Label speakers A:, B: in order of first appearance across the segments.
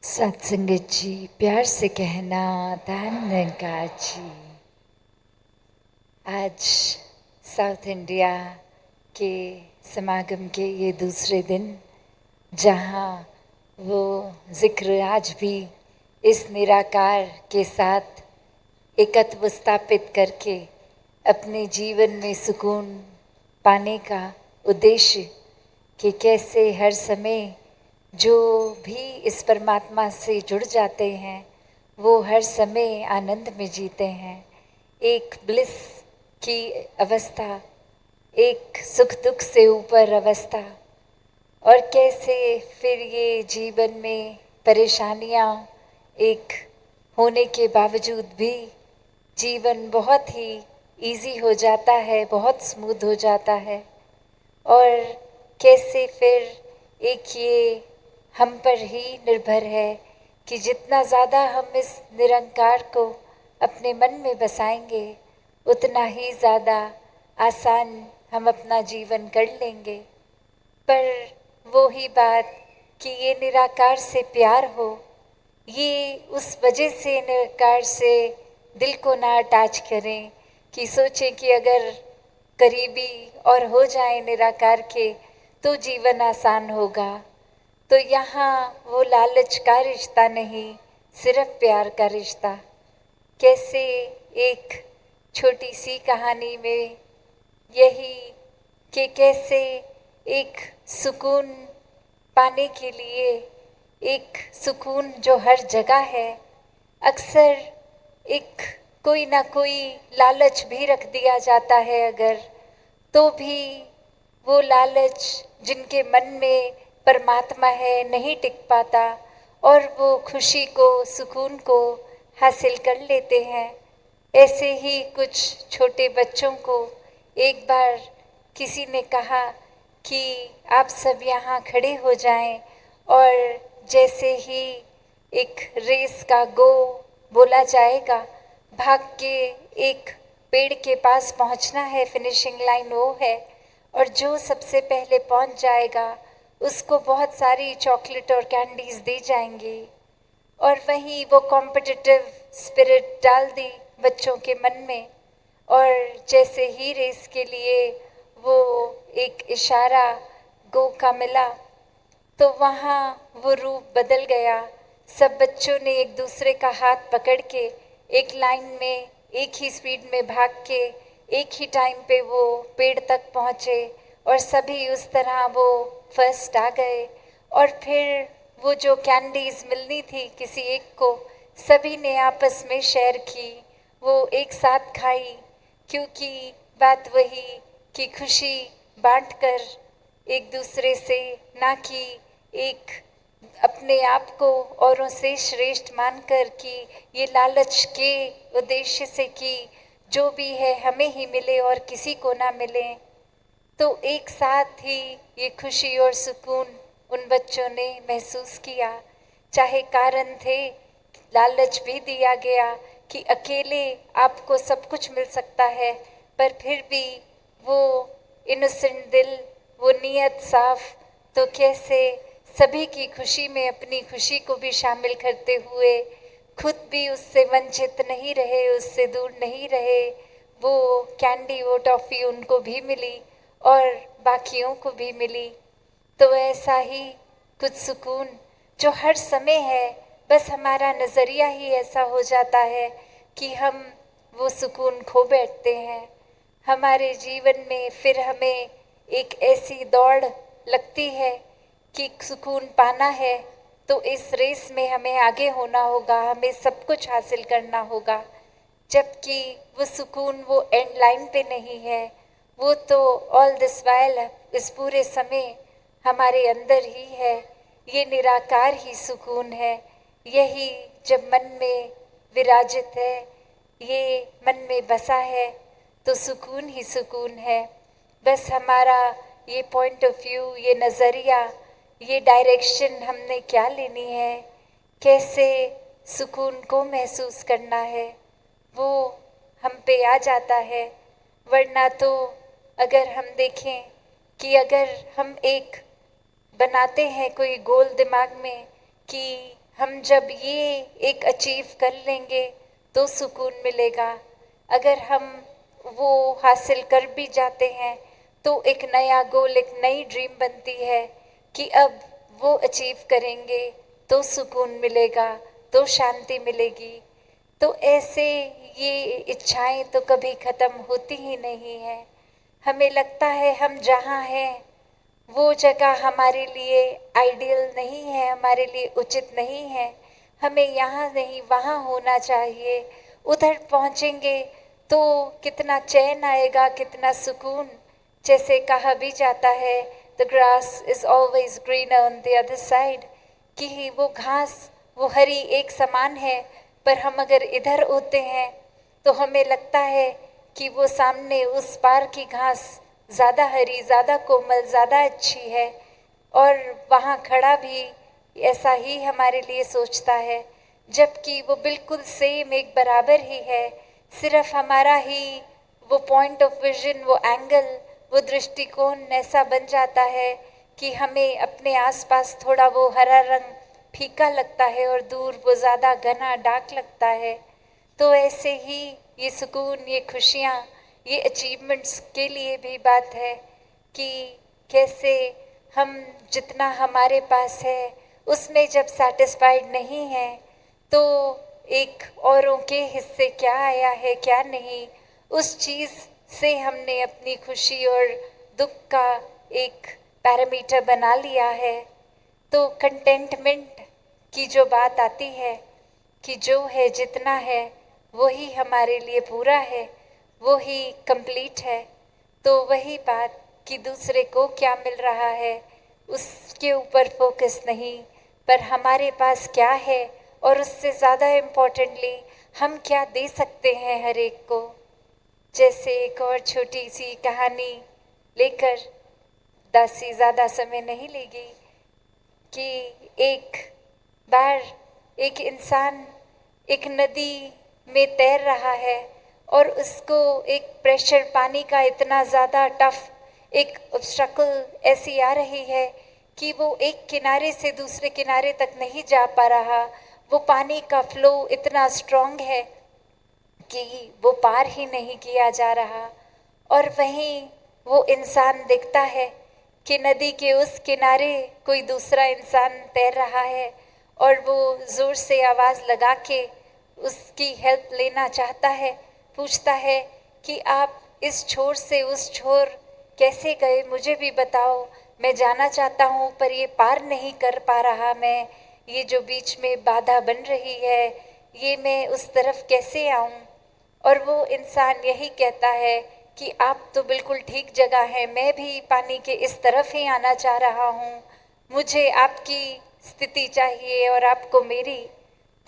A: सत्संगत जी, प्यार से कहना धन्यवाद जी। आज साउथ इंडिया के समागम के ये दूसरे दिन, जहाँ वो जिक्र आज भी इस निराकार के साथ एकत्व स्थापित करके अपने जीवन में सुकून पाने का उद्देश्य कि कैसे हर समय जो भी इस परमात्मा से जुड़ जाते हैं वो हर समय आनंद में जीते हैं, एक ब्लिस की अवस्था, एक सुख दुख से ऊपर अवस्था। और कैसे फिर ये जीवन में परेशानियाँ एक होने के बावजूद भी जीवन बहुत ही इजी हो जाता है, बहुत स्मूथ हो जाता है। और कैसे फिर एक ये हम पर ही निर्भर है कि जितना ज़्यादा हम इस निरंकार को अपने मन में बसाएंगे उतना ही ज़्यादा आसान हम अपना जीवन कर लेंगे। पर वो ही बात कि ये निराकार से प्यार हो, ये उस वजह से निराकार से दिल को ना अटैच करें कि सोचें कि अगर करीबी और हो जाए निराकार के तो जीवन आसान होगा। तो यहाँ वो लालच का रिश्ता नहीं, सिर्फ प्यार का रिश्ता। कैसे एक छोटी सी कहानी में यही कि कैसे एक सुकून पाने के लिए, एक सुकून जो हर जगह है, अक्सर एक कोई ना कोई लालच भी रख दिया जाता है अगर, तो भी वो लालच जिनके मन में परमात्मा है नहीं टिक पाता और वो खुशी को, सुकून को हासिल कर लेते हैं। ऐसे ही कुछ छोटे बच्चों को एक बार किसी ने कहा कि आप सब यहाँ खड़े हो जाएं, और जैसे ही एक रेस का गो बोला जाएगा, भाग के एक पेड़ के पास पहुँचना है, फिनिशिंग लाइन वो है, और जो सबसे पहले पहुँच जाएगा उसको बहुत सारी चॉकलेट और कैंडीज दी जाएंगी। और वहीं वो कॉम्पिटिटिव स्पिरिट डाल दी बच्चों के मन में, और जैसे ही रेस के लिए वो एक इशारा गो का मिला तो वहाँ वो रूप बदल गया। सब बच्चों ने एक दूसरे का हाथ पकड़ के एक लाइन में एक ही स्पीड में भाग के एक ही टाइम पे वो पेड़ तक पहुँचे, और सभी उस तरह वो फर्स्ट आ गए। और फिर वो जो कैंडीज मिलनी थी किसी एक को, सभी ने आपस में शेयर की, वो एक साथ खाई, क्योंकि बात वही कि खुशी बांटकर एक दूसरे से, ना कि एक अपने आप को औरों से श्रेष्ठ मानकर कि ये लालच के उद्देश्य से कि जो भी है हमें ही मिले और किसी को ना मिले। तो एक साथ ही ये खुशी और सुकून उन बच्चों ने महसूस किया। चाहे कारण थे, लालच भी दिया गया कि अकेले आपको सब कुछ मिल सकता है, पर फिर भी वो इनोसेंट दिल, वो नीयत साफ, तो कैसे सभी की खुशी में अपनी खुशी को भी शामिल करते हुए खुद भी उससे वंचित नहीं रहे, उससे दूर नहीं रहे। वो कैंडी, वो टॉफ़ी उनको भी मिली और बाकियों को भी मिली। तो ऐसा ही कुछ सुकून जो हर समय है, बस हमारा नज़रिया ही ऐसा हो जाता है कि हम वो सुकून खो बैठते हैं। हमारे जीवन में फिर हमें एक ऐसी दौड़ लगती है कि सुकून पाना है तो इस रेस में हमें आगे होना होगा, हमें सब कुछ हासिल करना होगा, जबकि वो सुकून वो एंड लाइन पे नहीं है। वो तो ऑल दिस वाइल, इस पूरे समय हमारे अंदर ही है। ये निराकार ही सुकून है। यही जब मन में विराजित है, ये मन में बसा है, तो सुकून ही सुकून है। बस हमारा ये पॉइंट ऑफ व्यू, ये नज़रिया, ये डायरेक्शन हमने क्या लेनी है, कैसे सुकून को महसूस करना है, वो हम पे आ जाता है। वरना तो अगर हम देखें कि अगर हम एक बनाते हैं कोई गोल दिमाग में कि हम जब ये एक अचीव कर लेंगे तो सुकून मिलेगा। अगर हम वो हासिल कर भी जाते हैं तो एक नया गोल, एक नई ड्रीम बनती है कि अब वो अचीव करेंगे तो सुकून मिलेगा, तो शांति मिलेगी। तो ऐसे ये इच्छाएं तो कभी ख़त्म होती ही नहीं है। हमें लगता है हम जहाँ हैं वो जगह हमारे लिए आइडियल नहीं है, हमारे लिए उचित नहीं है, हमें यहाँ नहीं वहाँ होना चाहिए। उधर पहुँचेंगे तो कितना चैन आएगा, कितना सुकून। जैसे कहा भी जाता है the grass is always greener on the other side, कि वो घास वो हरी एक समान है, पर हम अगर इधर होते हैं तो हमें लगता है कि वो सामने उस पार की घास ज़्यादा हरी, ज़्यादा कोमल, ज़्यादा अच्छी है। और वहाँ खड़ा भी ऐसा ही हमारे लिए सोचता है, जबकि वो बिल्कुल सेम एक बराबर ही है। सिर्फ हमारा ही वो पॉइंट ऑफ विजन, वो एंगल, वो दृष्टिकोण ऐसा बन जाता है कि हमें अपने आसपास थोड़ा वो हरा रंग फीका लगता है और दूर वो ज़्यादा घना डार्क लगता है। तो ऐसे ही ये सुकून, ये खुशियाँ, ये अचीवमेंट्स के लिए भी बात है कि कैसे हम जितना हमारे पास है उसमें जब सेटिस्फाइड नहीं हैं तो एक औरों के हिस्से क्या आया है क्या नहीं, उस चीज़ से हमने अपनी खुशी और दुख का एक पैरामीटर बना लिया है। तो कंटेंटमेंट की जो बात आती है कि जो है जितना है वही हमारे लिए पूरा है, वो ही कंप्लीट है। तो वही बात कि दूसरे को क्या मिल रहा है उसके ऊपर फोकस नहीं, पर हमारे पास क्या है और उससे ज़्यादा इम्पोर्टेंटली हम क्या दे सकते हैं हर एक को। जैसे एक और छोटी सी कहानी लेकर, दासी ज़्यादा समय नहीं लेगी, कि एक बार एक इंसान एक नदी में तैर रहा है और उसको एक प्रेशर पानी का इतना ज़्यादा टफ एक ऑब्स्ट्रकल ऐसी आ रही है कि वो एक किनारे से दूसरे किनारे तक नहीं जा पा रहा। वो पानी का फ्लो इतना स्ट्रॉन्ग है कि वो पार ही नहीं किया जा रहा। और वहीं वो इंसान दिखता है कि नदी के उस किनारे कोई दूसरा इंसान तैर रहा है और वो ज़ोर से आवाज़ लगा के उसकी हेल्प लेना चाहता है, पूछता है कि आप इस छोर से उस छोर कैसे गए, मुझे भी बताओ, मैं जाना चाहता हूँ पर ये पार नहीं कर पा रहा मैं, ये जो बीच में बाधा बन रही है ये मैं उस तरफ कैसे आऊँ। और वो इंसान यही कहता है कि आप तो बिल्कुल ठीक जगह हैं, मैं भी पानी के इस तरफ ही आना चाह रहा हूँ, मुझे आपकी स्थिति चाहिए और आपको मेरी।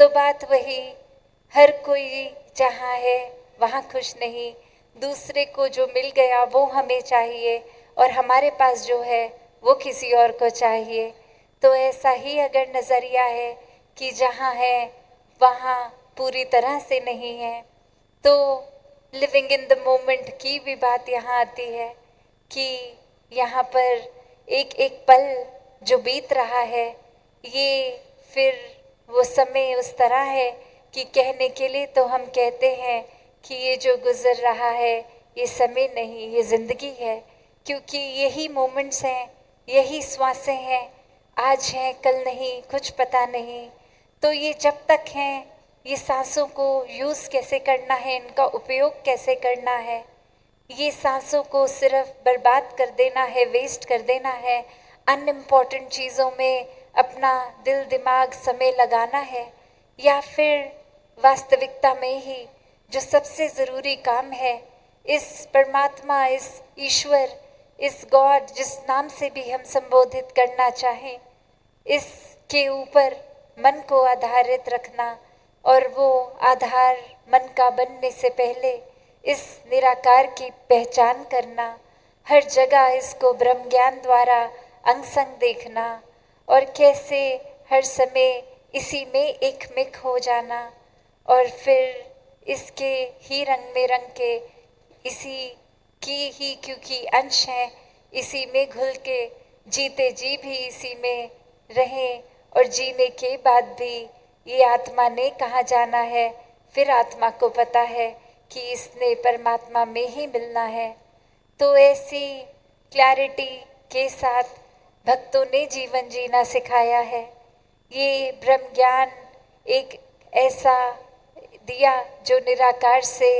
A: तो बात वही, हर कोई जहाँ है वहाँ खुश नहीं, दूसरे को जो मिल गया वो हमें चाहिए और हमारे पास जो है वो किसी और को चाहिए। तो ऐसा ही अगर नज़रिया है कि जहाँ है वहाँ पूरी तरह से नहीं है, तो लिविंग इन द मोमेंट की भी बात यहाँ आती है कि यहाँ पर एक एक पल जो बीत रहा है ये फिर वो समय उस तरह है कि कहने के लिए तो हम कहते हैं कि ये जो गुज़र रहा है ये समय नहीं, ये ज़िंदगी है, क्योंकि यही मोमेंट्स हैं, यही श्वासें हैं, आज हैं कल नहीं, कुछ पता नहीं। तो ये जब तक हैं, ये सांसों को यूज़ कैसे करना है, इनका उपयोग कैसे करना है, ये सांसों को सिर्फ बर्बाद कर देना है, वेस्ट कर देना है, अनइम्पॉर्टेंट चीज़ों में अपना दिल दिमाग समय लगाना है, या फिर वास्तविकता में ही जो सबसे ज़रूरी काम है, इस परमात्मा, इस ईश्वर, इस गॉड जिस नाम से भी हम संबोधित करना चाहें, इसके ऊपर मन को आधारित रखना और वो आधार मन का बनने से पहले इस निराकार की पहचान करना, हर जगह इसको ब्रह्म ज्ञान द्वारा अंग संग देखना और कैसे हर समय इसी में एक मिक हो जाना और फिर इसके ही रंग में रंग के इसी की ही क्योंकि अंश हैं, इसी में घुल के जीते जी भी इसी में रहें और जीने के बाद भी ये आत्मा ने कहाँ जाना है, फिर आत्मा को पता है कि इसने परमात्मा में ही मिलना है। तो ऐसी क्लैरिटी के साथ भक्तों ने जीवन जीना सिखाया है। ये ब्रह्म ज्ञान एक ऐसा दिया जो निराकार से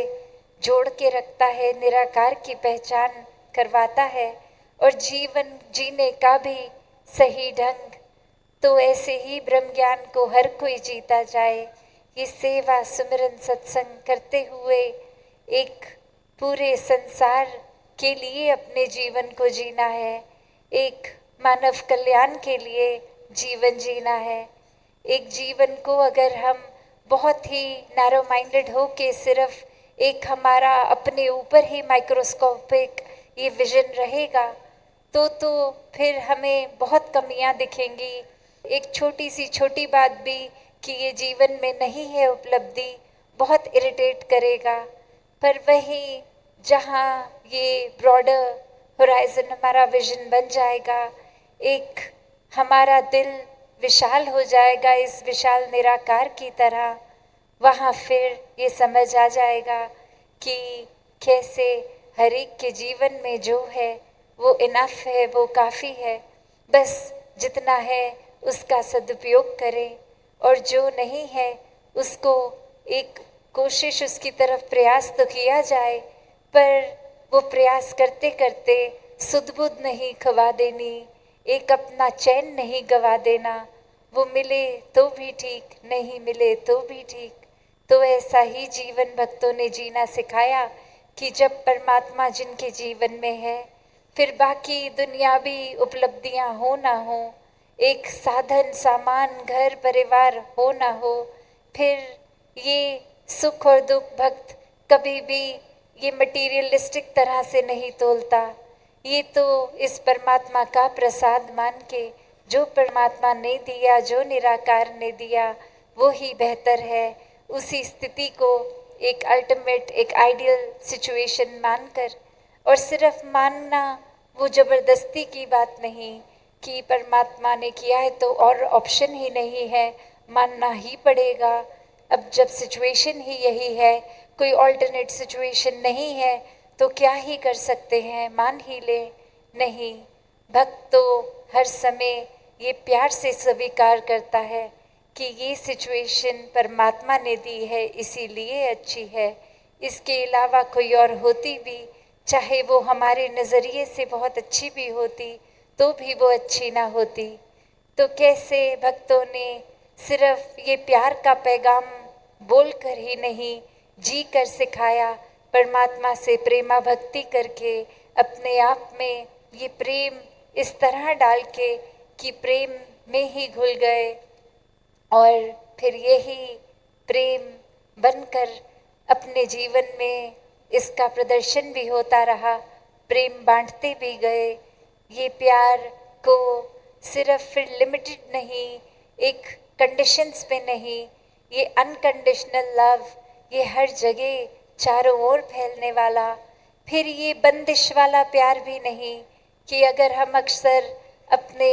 A: जोड़ के रखता है, निराकार की पहचान करवाता है और जीवन जीने का भी सही ढंग। तो ऐसे ही ब्रह्म ज्ञान को हर कोई जीता जाए। ये सेवा सुमिरन सत्संग करते हुए एक पूरे संसार के लिए अपने जीवन को जीना है, एक मानव कल्याण के लिए जीवन जीना है। एक जीवन को अगर हम बहुत ही नैरो माइंडेड हो के सिर्फ एक हमारा अपने ऊपर ही माइक्रोस्कोपिक ये विजन रहेगा तो फिर हमें बहुत कमियां दिखेंगी। एक छोटी सी छोटी बात भी कि ये जीवन में नहीं है उपलब्धि बहुत इरिटेट करेगा। पर वही जहाँ ये ब्रॉडर होराइजन हमारा विजन बन जाएगा, एक हमारा दिल विशाल हो जाएगा इस विशाल निराकार की तरह, वहाँ फिर ये समझ आ जाएगा कि कैसे हर एक के जीवन में जो है वो इनफ है, वो काफ़ी है। बस जितना है उसका सदुपयोग करें और जो नहीं है उसको एक कोशिश उसकी तरफ प्रयास तो किया जाए, पर वो प्रयास करते करते सुध-बुध नहीं खवा देनी, एक अपना चैन नहीं गवा देना। वो मिले तो भी ठीक, नहीं मिले तो भी ठीक। तो ऐसा ही जीवन भक्तों ने जीना सिखाया कि जब परमात्मा जिनके जीवन में है, फिर बाकी दुनियावी उपलब्धियां हो ना हो, एक साधन सामान घर परिवार हो ना हो, फिर ये सुख और दुख भक्त कभी भी ये मटीरियलिस्टिक तरह से नहीं तोलता। ये तो इस परमात्मा का प्रसाद मान के, जो परमात्मा ने दिया, जो निराकार ने दिया, वो ही बेहतर है। उसी स्थिति को एक अल्टीमेट, एक आइडियल सिचुएशन मानकर, और सिर्फ मानना वो ज़बरदस्ती की बात नहीं कि परमात्मा ने किया है तो और ऑप्शन ही नहीं है, मानना ही पड़ेगा। अब जब सिचुएशन ही यही है, कोई ऑल्टरनेट सिचुएशन नहीं है, तो क्या ही कर सकते हैं, मान ही ले। नहीं, भक्त तो हर समय ये प्यार से स्वीकार करता है कि ये सिचुएशन परमात्मा ने दी है, इसीलिए अच्छी है। इसके अलावा कोई और होती भी, चाहे वो हमारे नज़रिए से बहुत अच्छी भी होती, तो भी वो अच्छी ना होती। तो कैसे भक्तों ने सिर्फ ये प्यार का पैगाम बोल कर ही नहीं, जी कर सिखाया, परमात्मा से प्रेमा भक्ति करके अपने आप में ये प्रेम इस तरह डाल के कि प्रेम में ही घुल गए, और फिर यही प्रेम बनकर अपने जीवन में इसका प्रदर्शन भी होता रहा, प्रेम बांटते भी गए। ये प्यार को सिर्फ फिर लिमिटेड नहीं, एक कंडीशंस पे नहीं, ये अनकंडीशनल लव, ये हर जगह चारों ओर फैलने वाला। फिर ये बंदिश वाला प्यार भी नहीं कि अगर हम अक्सर अपने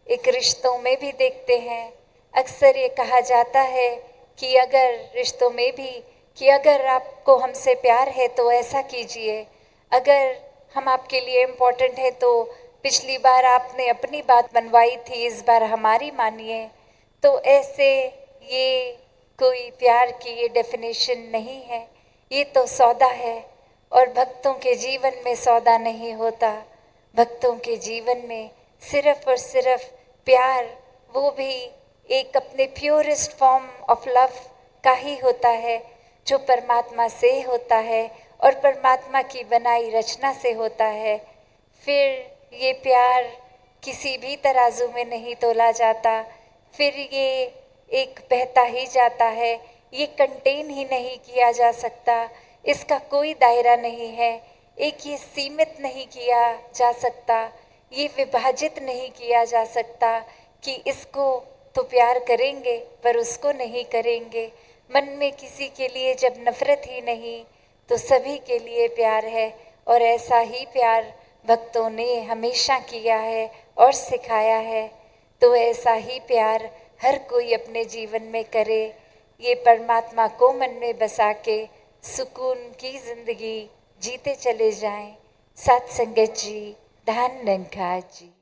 A: एक रिश्तों में भी देखते हैं, अक्सर ये कहा जाता है कि अगर रिश्तों में भी कि अगर आपको हमसे प्यार है तो ऐसा कीजिए, अगर हम आपके लिए इम्पोर्टेंट है तो पिछली बार आपने अपनी बात मनवाई थी, इस बार हमारी मानिए। तो ऐसे ये कोई प्यार की ये डेफिनेशन नहीं है, ये तो सौदा है। और भक्तों के जीवन में सौदा नहीं होता, भक्तों के जीवन में सिर्फ और सिर्फ प्यार, वो भी एक अपने प्योरेस्ट फॉर्म ऑफ लव का ही होता है, जो परमात्मा से होता है और परमात्मा की बनाई रचना से होता है। फिर ये प्यार किसी भी तराजू में नहीं तोला जाता, फिर ये एक बहता ही जाता है, ये कंटेन ही नहीं किया जा सकता, इसका कोई दायरा नहीं है, एक ये सीमित नहीं किया जा सकता, ये विभाजित नहीं किया जा सकता कि इसको तो प्यार करेंगे पर उसको नहीं करेंगे। मन में किसी के लिए जब नफरत ही नहीं, तो सभी के लिए प्यार है। और ऐसा ही प्यार भक्तों ने हमेशा किया है और सिखाया है। तो ऐसा ही प्यार हर कोई अपने जीवन में करे। ये परमात्मा को मन में बसा के सुकून की जिंदगी जीते चले जाएं। सत्संगत जी, धन निरंकार जी।